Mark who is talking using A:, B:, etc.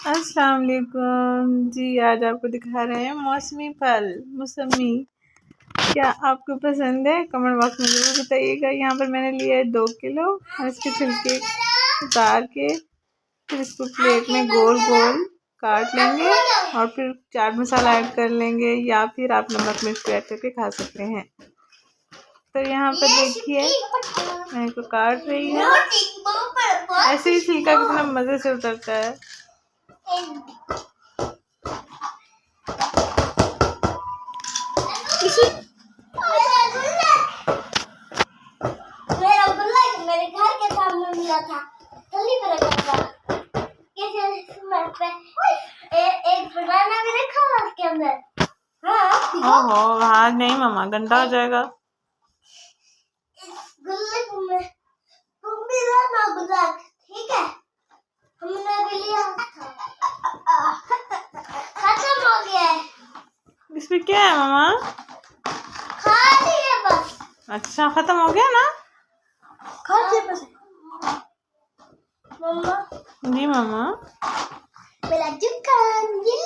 A: अस्सलाम वालेकुम जी। आज आपको दिखा रहे हैं मौसमी फल मौसमी। क्या आपको पसंद है? कमेंट बॉक्स में ज़रूर बताइएगा। यहाँ पर मैंने लिया है 2 किलो और इसके छिलके उतार के फिर इसको प्लेट में गोल गोल काट लेंगे और फिर चाट मसाला ऐड कर लेंगे या फिर आप नमक मिर्च ऐड करके खा सकते हैं। तो यहाँ पर देखिए मैं इसको काट रही हूँ। ऐसे ही छिलका कितना मज़े से उतरता है।
B: मेरा गुल्लक मेरे घर के सामने मिला था, गली पे रखा था। एक बनाना भी रखा हुआ उसके अंदर।
A: ओहो बाहर नहीं मामा, गंदा हो जाएगा।
B: इस गुल्लक में तुम भी लाना गुल्लक, ठीक है? हमने भी लिया था, खत्म हो गया है।
A: इसमें क्या है मामा?
B: खाली है बस।
A: अच्छा खत्म हो गया ना?
B: खाली बस। मम्मा
A: जी मामा।
B: मेरा दुकान ये